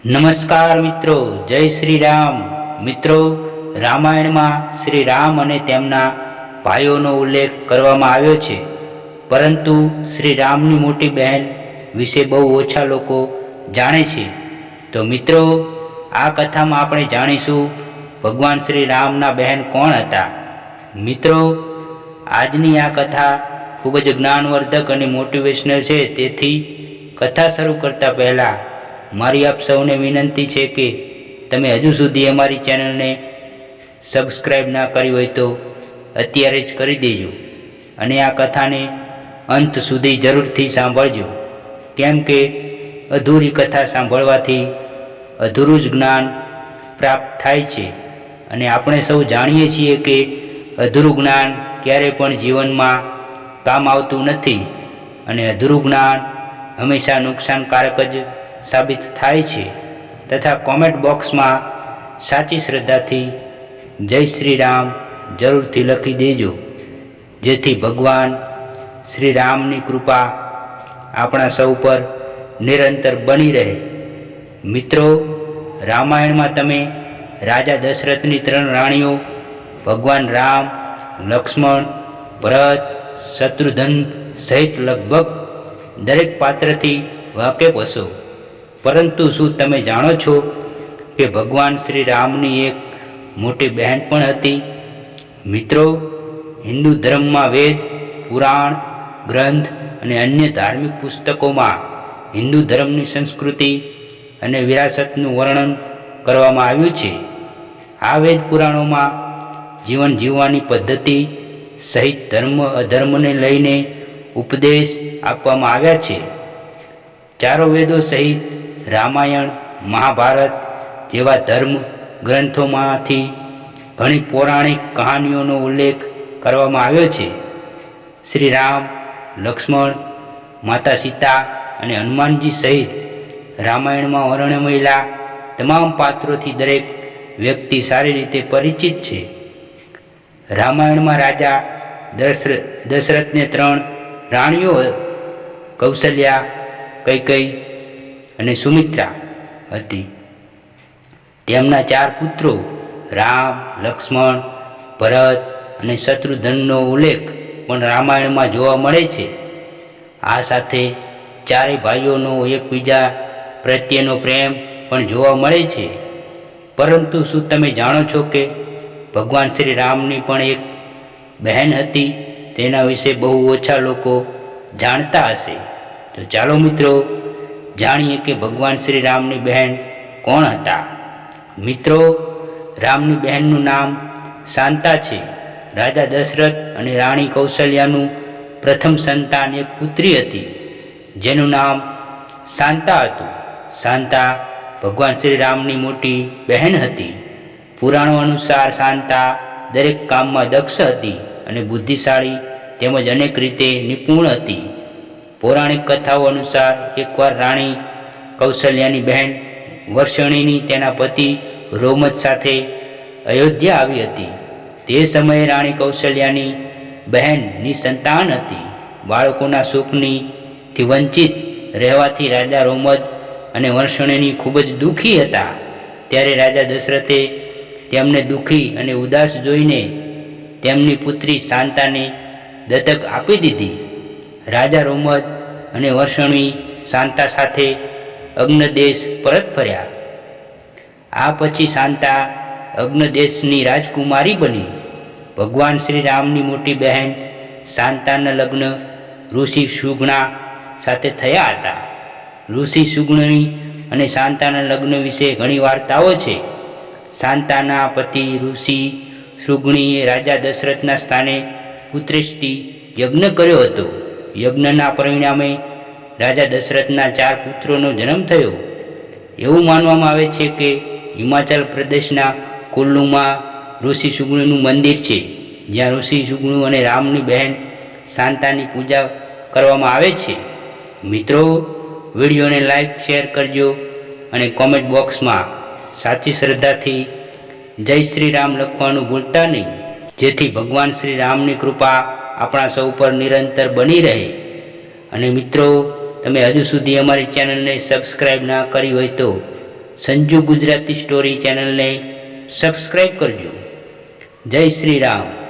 નમસ્કાર મિત્રો, જય શ્રી રામ. મિત્રો, રામાયણમાં શ્રી રામ અને તેમના ભાઈઓનો ઉલ્લેખ કરવામાં આવ્યો છે, પરંતુ શ્રી રામની મોટી બહેન વિશે બહુ ઓછા લોકો જાણે છે. તો મિત્રો, આ કથામાં આપણે જાણીશું ભગવાન શ્રી રામના બહેન કોણ હતા. મિત્રો, આજની આ કથા ખૂબ જ જ્ઞાનવર્ધક અને મોટિવેશનલ છે. તેથી કથા શરૂ કરતા પહેલાં મારી આપ સૌને વિનંતી છે કે તમે હજુ સુધી અમારી ચેનલને સબસ્ક્રાઈબ ના કરી હોય તો અત્યારે જ કરી દેજો અને આ કથાને અંત સુધી જરૂરથી સાંભળજો, કેમ કે અધૂરી કથા સાંભળવાથી અધૂરું જ જ્ઞાન પ્રાપ્ત થાય છે. અને આપણે સૌ જાણીએ છીએ કે અધૂરું જ્ઞાન ક્યારેય પણ જીવનમાં કામ આવતું નથી અને અધૂરું જ્ઞાન હંમેશા નુકસાનકારક જ સાબિત થાય છે. તથા કોમેન્ટ બોક્સમાં સાચી શ્રદ્ધાથી જય શ્રી રામ જરૂરથી લખી દેજો, જેથી ભગવાન શ્રી રામની કૃપા આપણા સૌ પર નિરંતર બની રહે. મિત્રો, રામાયણમાં તમે રાજા દશરથની 3 રાણીઓ ભગવાન રામ, લક્ષ્મણ, ભરત, શત્રુઘ્ન સહિત લગભગ દરેક પાત્રથી વાકેફ હશો. પરંતુ શું તમે જાણો છો કે ભગવાન શ્રી રામની એક મોટી બહેન પણ હતી? મિત્રો, હિન્દુ ધર્મમાં વેદ, પુરાણ, ગ્રંથ અને અન્ય ધાર્મિક પુસ્તકોમાં હિન્દુ ધર્મની સંસ્કૃતિ અને વિરાસતનું વર્ણન કરવામાં આવ્યું છે. આ વેદ પુરાણોમાં જીવન જીવવાની પદ્ધતિ સહિત ધર્મ અધર્મને લઈને ઉપદેશ આપવામાં આવ્યા છે. ચારો વેદો સહિત રામાયણ, મહાભારત જેવા ધર્મ ગ્રંથોમાંથી ઘણી પૌરાણિક કહાનીઓનો ઉલ્લેખ કરવામાં આવ્યો છે. શ્રી રામ, લક્ષ્મણ, માતા સીતા અને હનુમાનજી સહિત રામાયણમાં વર્ણવેલા તમામ પાત્રોથી દરેક વ્યક્તિ સારી રીતે પરિચિત છે. રામાયણમાં રાજા દશરથને 3 રાણીઓ કૌશલ્યા, કૈકેયી અને સુમિત્રા હતી. તેમના 4 પુત્રો રામ, લક્ષ્મણ, ભરત અને શત્રુઘ્નનો ઉલ્લેખ પણ રામાયણમાં જોવા મળે છે. આ સાથે ચારેય ભાઈઓનો એકબીજા પ્રત્યેનો પ્રેમ પણ જોવા મળે છે. પરંતુ શું તમે જાણો છો કે ભગવાન શ્રી રામની પણ એક બહેન હતી? તેના વિશે બહુ ઓછા લોકો જાણતા હશે. તો ચાલો મિત્રો, જાણીએ કે ભગવાન શ્રી રામની બહેન કોણ હતા. મિત્રો, રામની બહેનનું નામ શાંતા છે. રાજા દશરથ અને રાણી કૌશલ્યાનું પ્રથમ સંતાન એક પુત્રી હતી જેનું નામ શાંતા હતું. શાંતા ભગવાન શ્રી રામની મોટી બહેન હતી. પુરાણો અનુસાર શાંતા દરેક કામમાં દક્ષ હતી અને બુદ્ધિશાળી તેમજ અનેક રીતે નિપુણ હતી. પૌરાણિક કથાઓ અનુસાર એકવાર રાણી કૌશલ્યાની બહેન વર્ષિણીની તેના પતિ રોમજ સાથે અયોધ્યા આવી હતી. તે સમયે રાણી કૌશલ્યાની બહેન નિસંતાન હતી. બાળકોના સુખથી વંચિત રહેવાથી રાજા રોમજ અને વર્ષિણી ખૂબ જ દુઃખી હતા. ત્યારે રાજા દશરથે તેમને દુઃખી અને ઉદાસ જોઈને તેમની પુત્રી શાંતાને દત્તક આપી દીધી. રાજા રોમજ અને વર્ષિણી શાંતા સાથે અગ્નદેશ પરત ફર્યા. આ પછી શાંતા અગ્નદેશની રાજકુમારી બની. ભગવાન શ્રી રામની મોટી બહેન શાંતાના લગ્ન ઋષિ શુગ્ના સાથે થયા હતા. ઋષિ શુગ્ની અને શાંતાના લગ્ન વિશે ઘણી વાર્તાઓ છે. શાંતાના પતિ ઋષિ શુગ્નીએ રાજા દશરથના સ્થાને પુત્રેષ્ટિ યજ્ઞ કર્યો હતો. યજ્ઞના પરિણામે રાજા દશરથના 4 પુત્રોનો જન્મ થયો. એવું માનવામાં આવે છે કે હિમાચલ પ્રદેશના કુલ્લુમાં ઋષિ શુગ્નીનું મંદિર છે, જ્યાં ઋષિ શુગ્ની અને રામની બહેન શાંતાની પૂજા કરવામાં આવે છે. મિત્રો, વિડીયોને લાઈક, શેર કરજો અને કોમેન્ટ બોક્સમાં સાચી શ્રદ્ધાથી જય શ્રી રામ લખવાનું ભૂલતા નહીં, જેથી ભગવાન શ્રી રામની કૃપા આપણા સૌ પર નિરંતર બની રહે. અને મિત્રો, તમે હજુ સુધી અમારી ચેનલને સબસ્ક્રાઈબ ના કરી હોય તો સંજુ ગુજરાતી સ્ટોરી ચેનલને સબસ્ક્રાઈબ કરજો. જય શ્રી રામ.